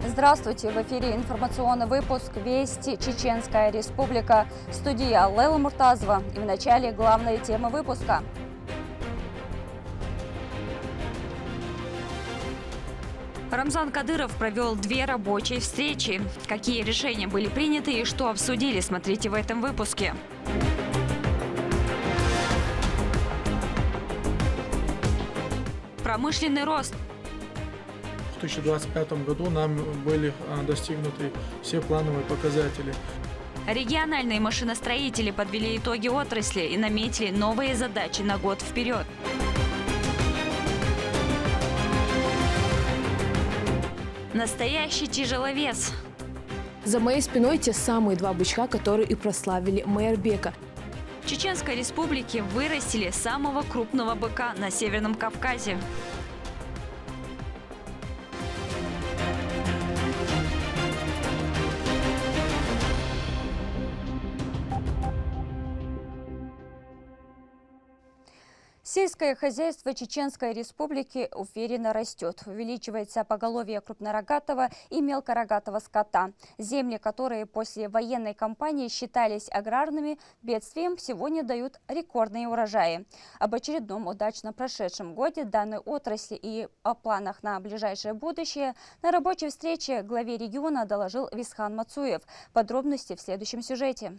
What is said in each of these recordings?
Здравствуйте! В эфире информационный выпуск «Вести. Чеченская Республика». Студия Лейла Муртазова. И в начале главные темы выпуска. Рамзан Кадыров провел 2 рабочие встречи. Какие решения были приняты и что обсудили, смотрите в этом выпуске. Промышленный рост. В 2025 году нам были достигнуты все плановые показатели. Региональные машиностроители подвели итоги отрасли и наметили новые задачи на год вперед. Настоящий тяжеловес. За моей спиной те самые 2 бычка, которые и прославили Майербека. В Чеченской Республике вырастили самого крупного быка на Северном Кавказе. Сельское хозяйство Чеченской Республики уверенно растет. Увеличивается поголовье крупнорогатого и мелкорогатого скота. Земли, которые после военной кампании считались аграрными бедствием, сегодня дают рекордные урожаи. Об очередном удачно прошедшем годе данной отрасли и о планах на ближайшее будущее на рабочей встрече главе региона доложил Висхан Мацуев. Подробности в следующем сюжете.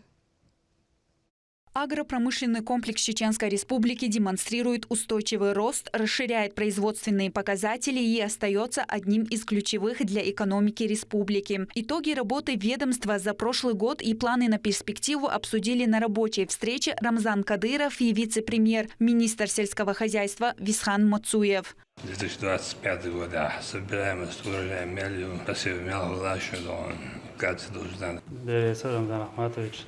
Агропромышленный комплекс Чеченской Республики демонстрирует устойчивый рост, расширяет производственные показатели и остается одним из ключевых для экономики республики. Итоги работы ведомства за прошлый год и планы на перспективу обсудили на рабочей встрече Рамзан Кадыров и вице-премьер, министр сельского хозяйства Висхан Мацуев. 2025 год собираемость урожая мелью, посев мелкого Рамзан Ахматович,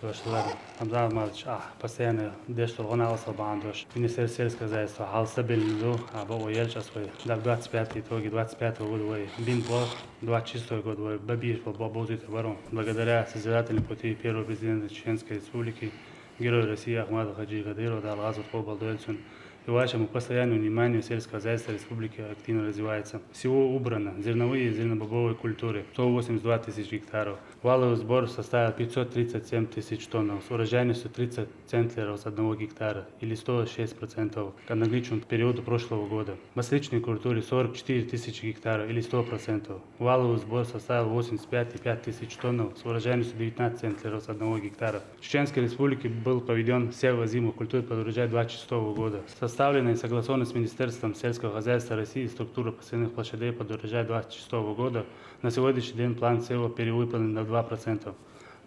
Рамзан Ахматович, постоянно действовал, он алсабандош. Министерство сельского хозяйства, стабильный, або ельча свой, 25 итоги, 25 года, бин плох, 26 год, бабиш, бабузит ворон. Благодаря созидательным пути первого президента Чеченской Республики, герой России Ахмада Хаджи Кадырова, дал газу Балдуэльцун. И вашему постоянному вниманию сельское хозяйство республики активно развивается. Всего убрано зерновые и зернобобовые культуры 182 тысяч гектаров. Валовый сбор составил 537 тысяч тонн с урожайностью 30 центнеров с 1 гектара или 106% к аналогичному периоду прошлого года. Масличной культуре 44 тысячи гектаров или 100%. Валовый сбор составил 85,5 тысяч тонн с урожайностью 19 центнеров с 1 гектара. В Чеченской Республике был проведен сево-зиму культуры под урожай 26 года. Составлена и согласована с Министерством сельского хозяйства России структура посевных площадей под урожай 26 года. На сегодняшний день план сева перевыполнен на 2%.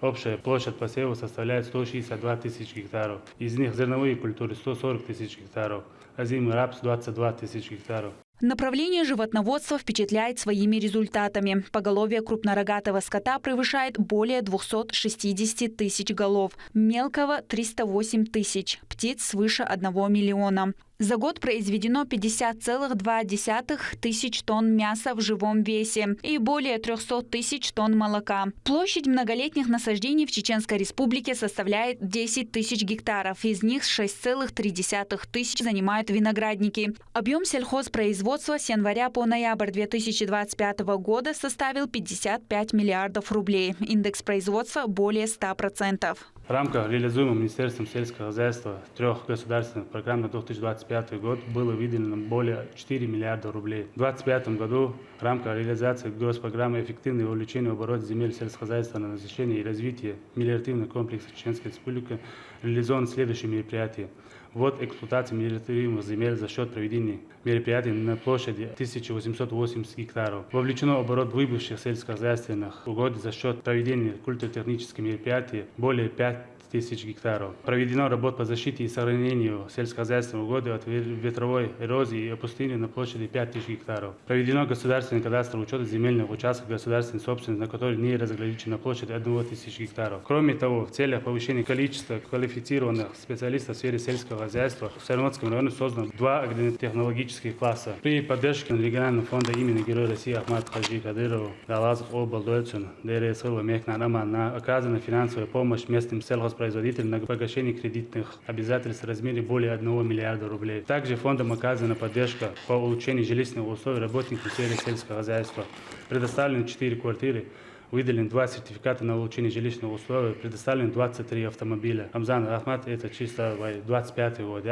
Общая площадь посева составляет 162 тысячи гектаров. Из них зерновые культуры 140 тысяч гектаров, озимый рапс 22 тысячи гектаров. Направление животноводства впечатляет своими результатами. Поголовье крупнорогатого скота превышает более 260 тысяч голов, мелкого – 308 тысяч, птиц свыше 1 миллиона. За год произведено 50,2 тысяч тонн мяса в живом весе и более 300 тысяч тонн молока. Площадь многолетних насаждений в Чеченской Республике составляет 10 тысяч гектаров, из них 6,3 тысяч занимают виноградники. Объем сельхозпроизводства с января по ноябрь 2025 года составил 55 миллиардов рублей. Индекс производства более 100%. В рамках реализуемого Министерством сельского хозяйства 3 государственных программ на 2025 год было выделено более 4 миллиарда рублей. В 2025 году в рамках реализации госпрограммы «Эффективное вовлечение в оборот земель сельскохозяйственного назначения и развития мелиоративного комплекса Чеченской Республики» реализованы следующие мероприятия. Ввод эксплуатации мелиоративных земель за счет проведения мероприятий на площади 1880 гектаров. Вовлечено в оборот выбывших сельскохозяйственных угодий за счет проведения культурно-технических мероприятий более 5 тысяч гектаров. Проведена работа по защите и сохранению сельскохозяйственных угодий от ветровой эрозии и опустынивания на площади 5 тысяч гектаров. Проведено государственный кадастровый учет земельных участков государственной собственности, на которые не разграничена площадь 1 тысячи гектаров. Кроме того, в целях повышения количества квалифицированных специалистов в сфере сельского хозяйства в Сарнотском районе создано 2 агротехнологических класса. При поддержке регионального фонда имени Героя России Ахмада Хаджи Кадырова, Далазов Балдуэльцун, ДРСЛ Мехнанама на оказанную финансовую помощь местным сельхозпроизводителям сельхозпроизводителей на погашение кредитных обязательств в размере более 1 миллиарда рублей. Также фондом оказана поддержка по улучшению жилищных условий работников в сфере сельского хозяйства. Предоставлены 4 квартиры, выделены 2 сертификата на улучшение жилищных условий, предоставлены 23 автомобиля. Рамзан Рахмат, это чисто 25-й год,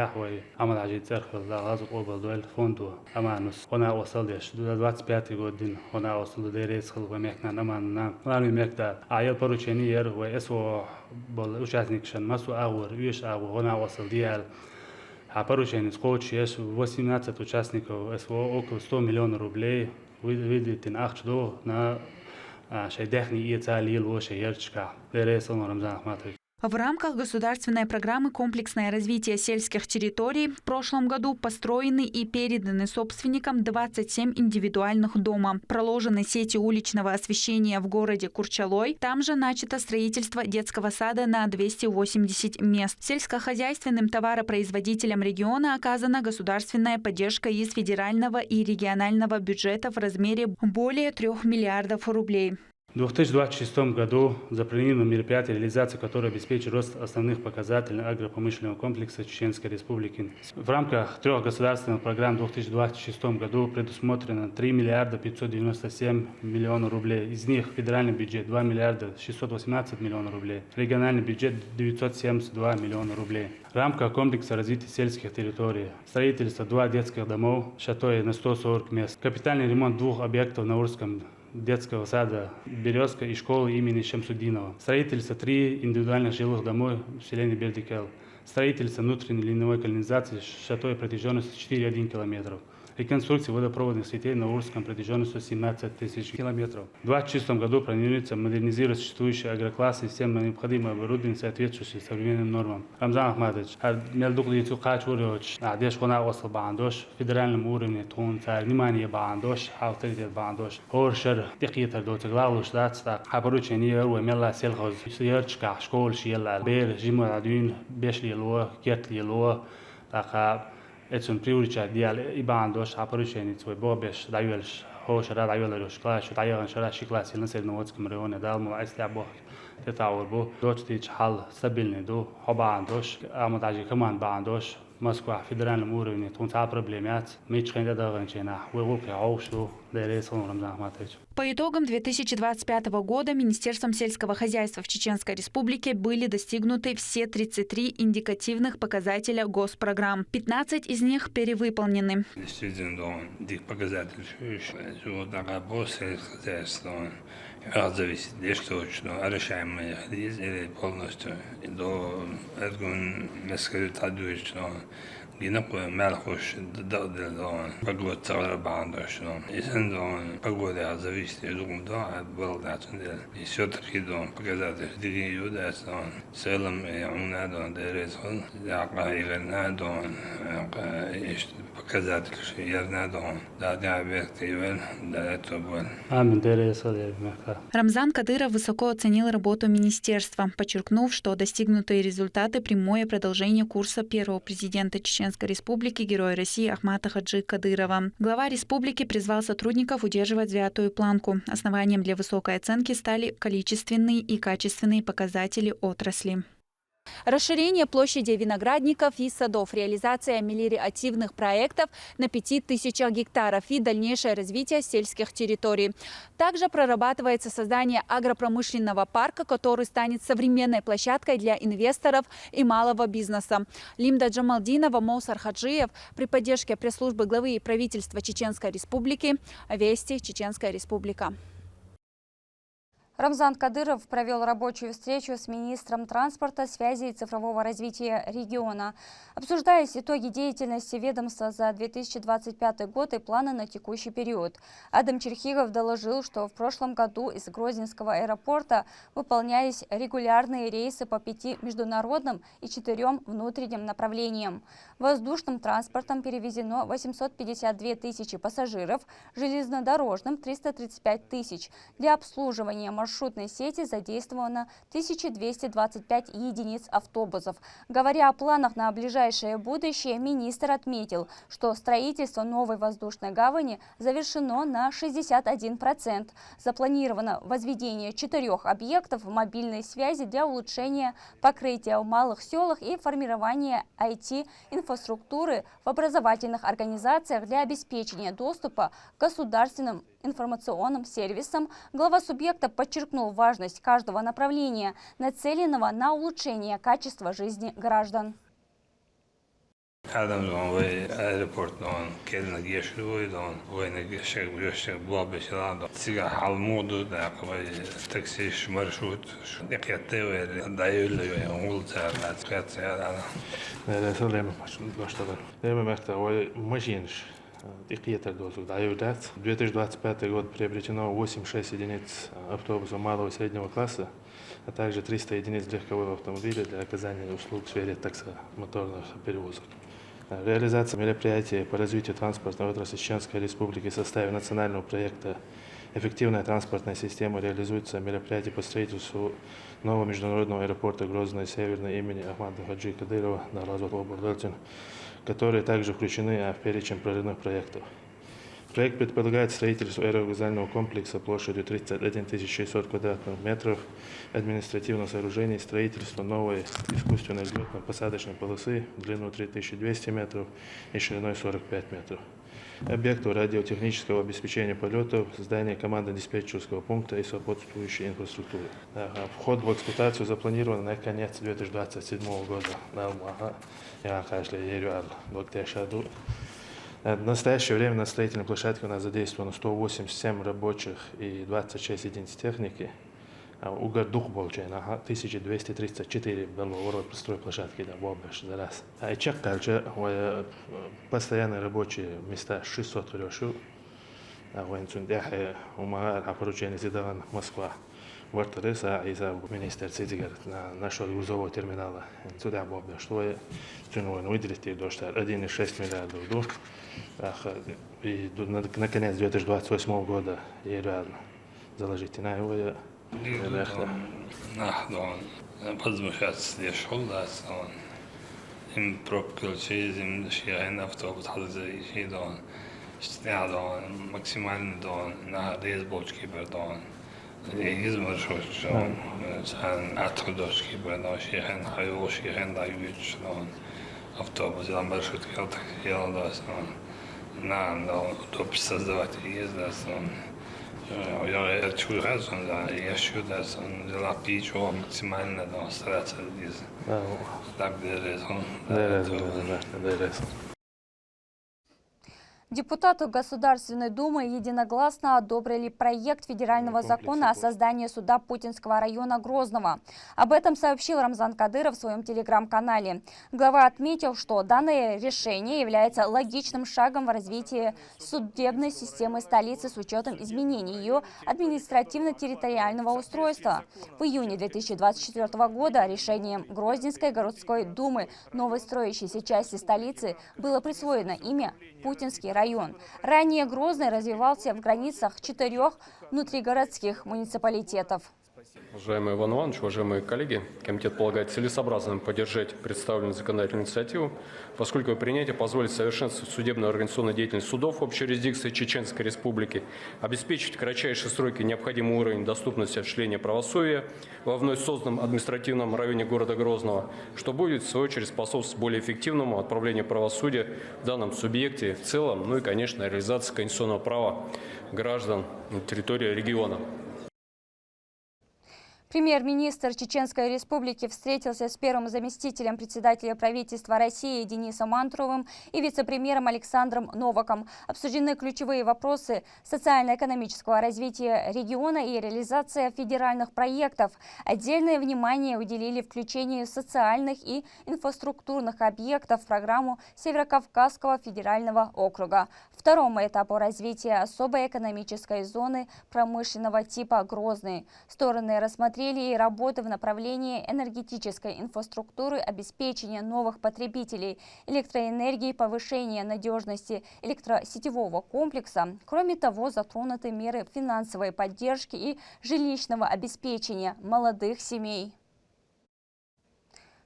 Амал Аджид Церхел, Лазук Обалдуэль фонду, Аманус. Она осалдеш, 25-й год, она осалду Дересхел, Вамекна, Наман, Лами Мекда. А я поручение, СО был участник Шан, Масу Аур, Виш Аур, она осалдиал. А поручение скотч, есть 18 участников, СО около 100 миллионов рублей, выделить на шайдехни и цалил воше ярчка. Дересхел, Рамзан Ахматович. В рамках государственной программы «Комплексное развитие сельских территорий» в прошлом году построены и переданы собственникам 27 индивидуальных домов. Проложены сети уличного освещения в городе Курчалой. Там же начато строительство детского сада на 280 мест. Сельскохозяйственным товаропроизводителям региона оказана государственная поддержка из федерального и регионального бюджета в размере более 3 миллиардов рублей. В 2026 году запланировано мероприятие, реализация которого обеспечит рост основных показателей агропромышленного комплекса Чеченской Республики. В рамках 3 государственных программ в 2026 году предусмотрено 3 миллиарда 597 миллионов рублей. Из них федеральный бюджет 2 миллиарда 618 миллионов рублей, региональный бюджет 972 миллиона рублей. В рамках комплекса развития сельских территорий строительство 2 детских домов, шатоя на 140 мест, капитальный ремонт 2 объектов на Урском детского сада «Березка» и школы имени Шамсудинова. Строительство 3 индивидуальных жилых домов в селении Бердикел. Строительство внутренней линейной канализации шатой протяженностью 4,1 километров. Реконструкция водопроводных сетей на Урском протяженностью 17 тысяч километров. В 2026 году планируется модернизировать существующие агроклассы и всем необходимое оборудование, соответствующее современным нормам. Рамзан Ахматович, в федеральном уровне внимание бандош, авторитет бандош, оршер, текитер до теглалуш датста, поручение мелла сельхоз, сьерчка, школ шиелла, бер, жимадюн, бешли ло, кертли ло, Этим приурчат диал и бандош, а поручение свой бобеш, даюльш, хошера, даюльш, клаш, даюльш, шараши класс, на Средневодском районе, далму, айстябох, тетаурбу, дочтич хал стабильный, до, хобандош, аматажи команд бандош, Москва, федеральном уровне, тунца проблемят, мечхенда даванчена, вылупи аушу, дересл Рамзан Ахматович. По итогам 2025 года Министерством сельского хозяйства в Чеченской Республике были достигнуты все 33 индикативных показателя госпрограмм. 15 из них перевыполнены. Действительно, показатель зависит, что решаем мы или полностью до этого места Гинапо мелхош додел погода царя бандошно. И сендон погода зависит от балдатунда. И все-таки дом показатель дigi юдасан. Селам и унадон дерезон. Яка игрнадон. Показатель ернадон. Да объективен, да это был. Амин дерезон. Рамзан Кадыров высоко оценил работу министерства, подчеркнув, что достигнутые результаты – прямое продолжение курса первого президента Чеченской Республики, героя России Ахмата Хаджи Кадырова. Глава республики призвал сотрудников удерживать взятую планку. Основанием для высокой оценки стали количественные и качественные показатели отрасли. Расширение площади виноградников и садов, реализация мелиоративных проектов на 5000 гектаров и дальнейшее развитие сельских территорий. Также прорабатывается создание агропромышленного парка, который станет современной площадкой для инвесторов и малого бизнеса. Лимда Джамалдинова, Моусар Хаджиев при поддержке пресс-службы главы и правительства Чеченской Республики. Вести, Чеченская Республика. Рамзан Кадыров провел рабочую встречу с министром транспорта, связи и цифрового развития региона. Обсуждаясь итоги деятельности ведомства за 2025 год и планы на текущий период. Адам Черхигов доложил, что в прошлом году из Грозненского аэропорта выполнялись регулярные рейсы по 5 международным и 4 внутренним направлениям. Воздушным транспортом перевезено 852 тысячи пассажиров, железнодорожным – 335 тысяч. Для обслуживания маршрутов маршрутной сети задействовано 1225 единиц автобусов. Говоря о планах на ближайшее будущее, министр отметил, что строительство новой воздушной гавани завершено на 61%. Запланировано возведение 4 объектов мобильной связи для улучшения покрытия в малых селах и формирования IT-инфраструктуры в образовательных организациях для обеспечения доступа к государственным информационным сервисам. Глава субъекта подчеркнул важность каждого направления, нацеленного на улучшение качества жизни граждан. Adam zaman ve aeroportdan kellene geçiyordan ve geçecek bir bulabilirler. Siga halmodu da ve taksi marşrut dikkatli ve dayılı ve ultra dikkatli. Söyleyemem başladı. Dememekte o машинш диктатор дозу дают. В 2025 год приобретено 86 единиц автобусов малого и среднего класса, а также 300 единиц легкового автомобиля для оказания услуг в сфере таксомоторных перевозок. Реализация мероприятий по развитию транспортной отрасли Чеченской Республики в составе национального проекта «Эффективная транспортная система» реализуется мероприятие по строительству нового международного аэропорта Грозный-Северный имени Ахмада Хаджи Кадырова на Лазот-Обурдельтин, которые также включены в перечень прорывных проектов. Проект предполагает строительство аэровокзального комплекса площадью 31 600 квадратных метров, административного сооружения, строительство новой искусственной взлетно-посадочной полосы длиной 3200 метров и шириной 45 метров. Объекту радиотехнического обеспечения полетов, здание команды диспетчерского пункта и сопутствующей инфраструктуры. Вход в эксплуатацию запланирован на конец 2027 года. В настоящее время на строительной площадке у нас задействовано 187 рабочих и 26 единиц техники. Угар дух получаем, 1234 было стройплощадки да, бомбиш за раз. И чек также постоянные рабочие места 600 решил. Военцун дяхе умагар поручение задаван Москва. Вартареса и за министр Цидигер нашего грузового терминала. Сюда бомбиш, что я ценой выделить до 1,6 миллиардов душ. И наконец 2028 года и реально заложить на его. Nahdon, pozmušats liešoldas, im propilčiais, im šien avtobus halzai šidon, stēdon, maksimāli don, na reizbolčki berdon, izmaršošon, san athodoški berdon, šien hajo, šien dajučon, автобус, я маршрутки елdas, на удобство создавать ездас, я чую разум, да, я чую, да, дела пичо максимально, да, стараться здесь. Так, дерезон. Дерезон. Депутаты Государственной Думы единогласно одобрили проект федерального закона о создании суда Путинского района Грозного. Об этом сообщил Рамзан Кадыров в своем телеграм-канале. Глава отметил, что данное решение является логичным шагом в развитии судебной системы столицы с учетом изменений ее административно-территориального устройства. В июне 2024 года решением Грозненской городской думы новой строящейся части столицы было присвоено имя Путинский район. Ранее Грозный развивался в границах 4 внутригородских муниципалитетов. Уважаемый Иван Иванович, уважаемые коллеги, комитет полагает целесообразным поддержать представленную законодательную инициативу, поскольку принятие позволит совершенствовать судебную организационную деятельность судов общей юрисдикции Чеченской Республики, обеспечить в кратчайшие сроки необходимый уровень доступности осуществления правосудия во вновь созданном административном районе города Грозного, что будет, в свою очередь, способствовать более эффективному отправлению правосудия в данном субъекте в целом, ну и, конечно, реализации конституционного права граждан на территории региона. Премьер-министр Чеченской Республики встретился с первым заместителем председателя правительства России Денисом Мантуровым и вице-премьером Александром Новаком. Обсуждены ключевые вопросы социально-экономического развития региона и реализация федеральных проектов. Отдельное внимание уделили включению социальных и инфраструктурных объектов в программу Северокавказского федерального округа. Второму этапу развития особой экономической зоны промышленного типа Грозный. Стороны рассмотрели рассмотрели и работы в направлении энергетической инфраструктуры, обеспечения новых потребителей электроэнергии, повышения надежности электросетевого комплекса. Кроме того, затронуты меры финансовой поддержки и жилищного обеспечения молодых семей.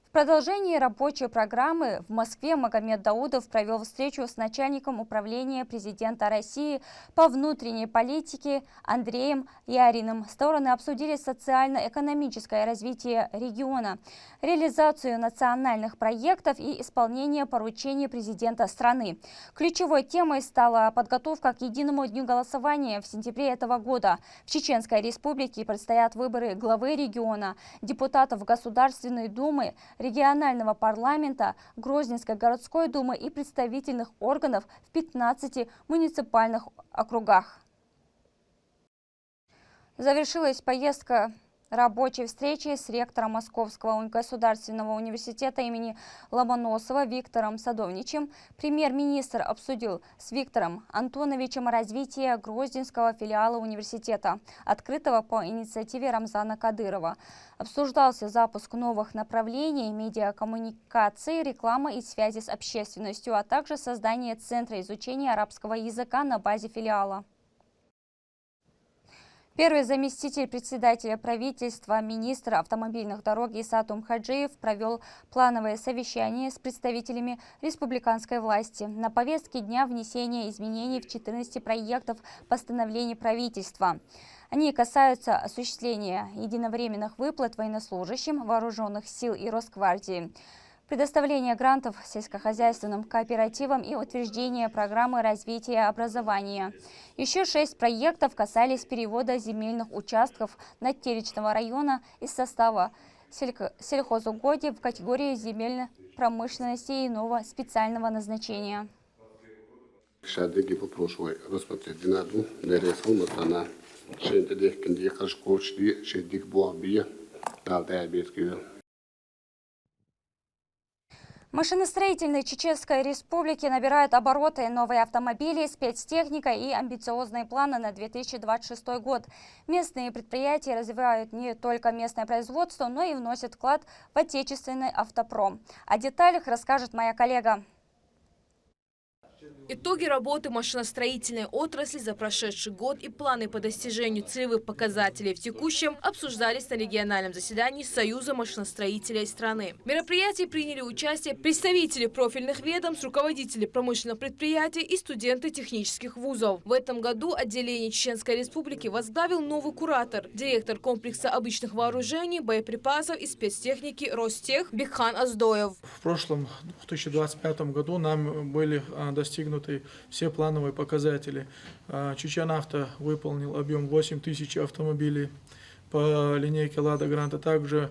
В продолжении рабочей программы в Москве Магомед Даудов провел встречу с начальником управления президента России по внутренней политике Андреем Яриным. Стороны обсудили социально-экономическое развитие региона, реализацию национальных проектов и исполнение поручений президента страны. Ключевой темой стала подготовка к единому дню голосования в сентябре этого года. В Чеченской Республике предстоят выборы главы региона, депутатов Государственной Думы, регионального парламента, Грозненской городской думы и представительных органов в 15 муниципальных округах. Завершилась поездка рабочей встречи с ректором Московского государственного университета имени Ломоносова Виктором Садовничем. Премьер-министр обсудил с Виктором Антоновичем развитие Грозненского филиала университета, открытого по инициативе Рамзана Кадырова. Обсуждался запуск новых направлений медиакоммуникации, рекламы и связи с общественностью, а также создание Центра изучения арабского языка на базе филиала. Первый заместитель председателя правительства, министра автомобильных дорог Исат Умхаджиев провел плановое совещание с представителями республиканской власти. На повестке дня внесение изменений в 14 проектов постановлений правительства. Они касаются осуществления единовременных выплат военнослужащим вооруженных сил и Росгвардии, предоставления грантов сельскохозяйственным кооперативам и утверждения программы развития образования. Еще 6 проектов касались перевода земельных участков Натеречного района из состава сельхозугодий в категорию земельной промышленности и иного специального назначения. Машиностроительной Чеченской Республики набирают обороты новые автомобили, спецтехника и амбициозные планы на 2026 год. Местные предприятия развивают не только местное производство, но и вносят вклад в отечественный автопром. О деталях расскажет моя коллега. Итоги работы машиностроительной отрасли за прошедший год и планы по достижению целевых показателей в текущем обсуждались на региональном заседании Союза машиностроителей страны. В мероприятии приняли участие представители профильных ведомств, руководители промышленных предприятий и студенты технических вузов. В этом году отделение Чеченской Республики возглавил новый куратор, директор комплекса обычных вооружений, боеприпасов и спецтехники Ростех Бекхан Аздоев. В прошлом 2025 году нам были достигнуты все плановые показатели. Чеченавто выполнил объем 8000 автомобилей по линейке Лада Гранта. Также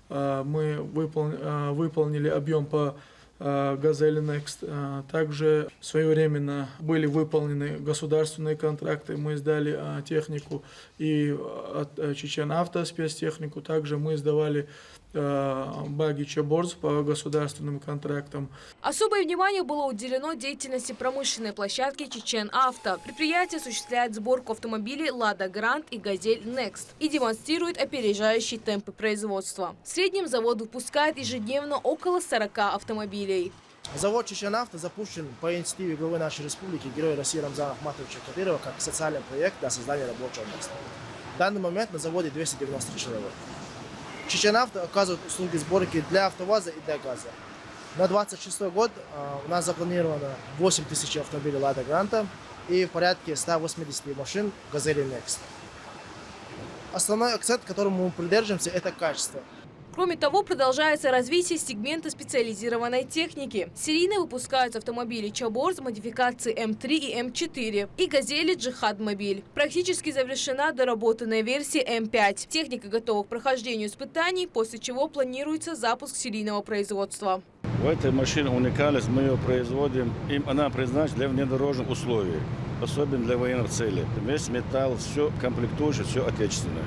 мы выполнили объем по Газели Next. Также своевременно были выполнены государственные контракты. Мы сдали технику и от Чеченавто спецтехнику. Также мы сдавали баги Чаборз по государственным контрактам. Особое внимание было уделено деятельности промышленной площадки Чечен Авто. Предприятие осуществляет сборку автомобилей Лада Грант и Газель Next и демонстрирует опережающие темпы производства. В среднем завод выпускает ежедневно около 40 автомобилей. Завод Чечен Авто запущен по инициативе главы нашей республики, героя России Рамзана Ахматовича Кадырова, как социальный проект для создания рабочего места. В данный момент на заводе 290 человек. Чечен Авто оказывает услуги сборки для АвтоВАЗа и для ГАЗа. На 2026 год у нас запланировано 8000 автомобилей Лада Гранта и в порядке 180 машин Газели Next. Основной акцент, которому мы придерживаемся, это качество. Кроме того, продолжается развитие сегмента специализированной техники. Серийно выпускаются автомобили Чаборз модификации М3 и М4 и Газели Джихад Мобиль. Практически завершена доработанная версия М5. Техника готова к прохождению испытаний, после чего планируется запуск серийного производства. В этой машине уникальность, мы ее производим, она предназначена для внедорожных условий, особенно для военных целей. Весь металл, все комплектующее, все отечественное.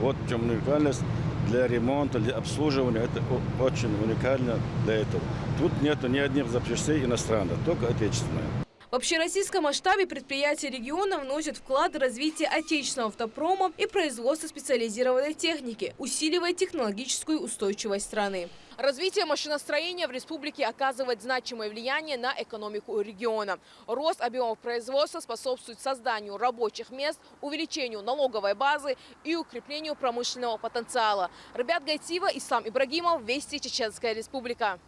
Вот в чем уникальность. Для ремонта, для обслуживания это очень уникально для этого. Тут нету ни одних запчастей иностранных, только отечественные. В общероссийском масштабе предприятия региона вносят вклад в развитие отечественного автопрома и производство специализированной техники, усиливая технологическую устойчивость страны. Развитие машиностроения в республике оказывает значимое влияние на экономику региона. Рост объемов производства способствует созданию рабочих мест, увеличению налоговой базы и укреплению промышленного потенциала. Рабиат Гайтиева, Ислам Ибрагимов, Вести, Чеченская Республика.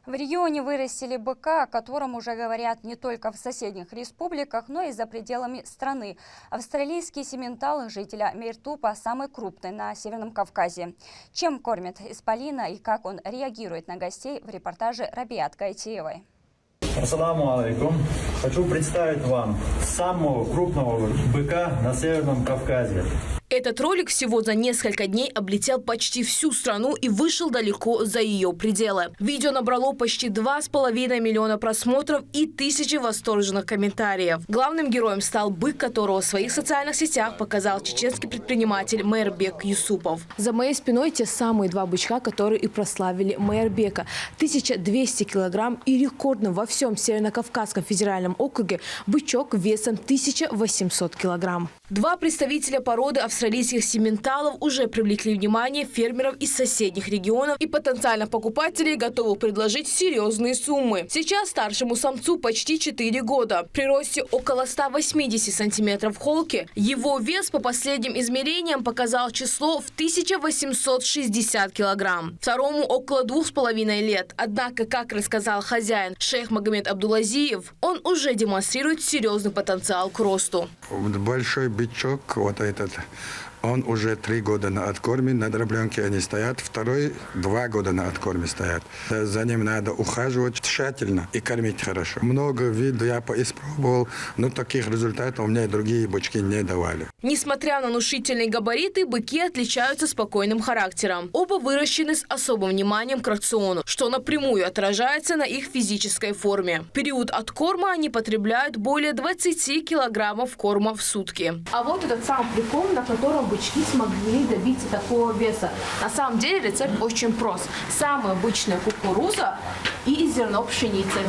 В регионе вырастили быка, о котором уже говорят не только в соседних республиках, но и за пределами страны. Австралийский симментал жителя Мейртупа самый крупный на Северном Кавказе. Чем кормят исполина и как он реагирует на гостей, в репортаже Рабиат Гайтиевой. Ассаламу алейкум. Хочу представить вам самого крупного быка на Северном Кавказе. Этот ролик всего за несколько дней облетел почти всю страну и вышел далеко за ее пределы. Видео набрало почти 2,5 миллиона просмотров и тысячи восторженных комментариев. Главным героем стал бык, которого в своих социальных сетях показал чеченский предприниматель Мейербек Юсупов. За моей спиной те самые два бычка, которые и прославили Мейербека. 1200 килограмм и рекордным во всем Северно-Кавказском федеральном округе бычок весом 1800 килограмм. Два представителя породы австралийских симменталов уже привлекли внимание фермеров из соседних регионов, и потенциальных покупателей готовы предложить серьезные суммы. Сейчас старшему самцу почти 4 года. При росте около 180 сантиметров холки его вес по последним измерениям показал число в 1860 килограмм. Второму около 2,5 лет. Однако, как рассказал хозяин шейх Магомед Абдулазиев, он уже демонстрирует серьезный потенциал к росту. Большой бычок, вот этот, он уже 3 года на откорме, на дробленке они стоят, второй 2 года на откорме стоят. За ним надо ухаживать тщательно и кормить хорошо. Много видов я испробовал, но таких результатов мне другие бычки не давали. Несмотря на внушительные габариты, быки отличаются спокойным характером. Оба выращены с особым вниманием к рациону, что напрямую отражается на их физической форме. В период откорма они потребляют более 20 килограммов корма в сутки. А вот этот самый прикорм, на котором бычки смогли добиться такого веса. На самом деле рецепт очень прост. Самая обычная кукуруза и зерно пшеницы.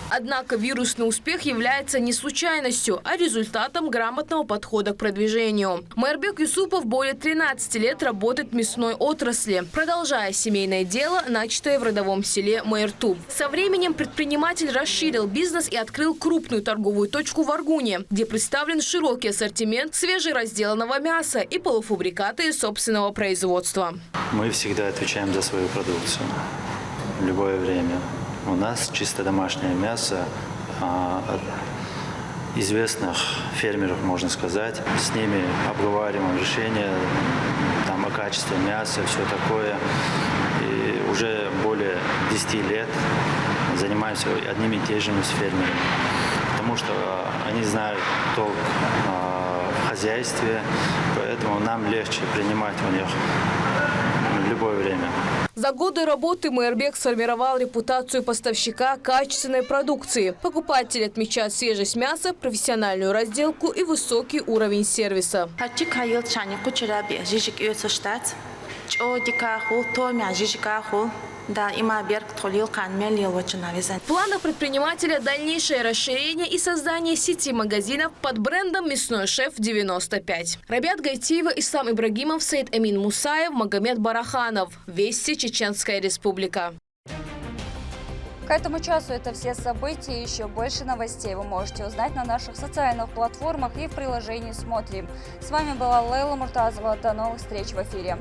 Однако вирусный успех является не случайностью, а результатом грамотного подхода к продвижению. Мейербек Юсупов более 13 лет работает в мясной отрасли, продолжая семейное дело, начатое в родовом селе Мейртуп. Со временем предприниматель расширил бизнес и открыл крупную торговую точку в Аргуне, где представлен широкий ассортимент свежеразделанного мяса и полуфабрикаты собственного производства. Мы всегда отвечаем за свою продукцию в любое время. У нас чисто домашнее мясо от известных фермеров, можно сказать. С ними обговариваем решения о качестве мяса, все такое. И уже более 10 лет занимаемся одними и теми же фермерами. Потому что они знают толк в хозяйстве, поэтому нам легче принимать у них в любое время. За годы работы Мейербек сформировал репутацию поставщика качественной продукции. Покупатели отмечают свежесть мяса, профессиональную разделку и высокий уровень сервиса. В планах предпринимателя дальнейшее расширение и создание сети магазинов под брендом «Мясной шеф-95». Рабиат Гайтиева, Ислам Ибрагимов, Саид Амин Мусаев, Магомед Бараханов. Вести, Чеченская Республика. К этому часу это все события. Еще больше новостей вы можете узнать на наших социальных платформах и в приложении «Смотрим». С вами была Лейла Муртазова. До новых встреч в эфире.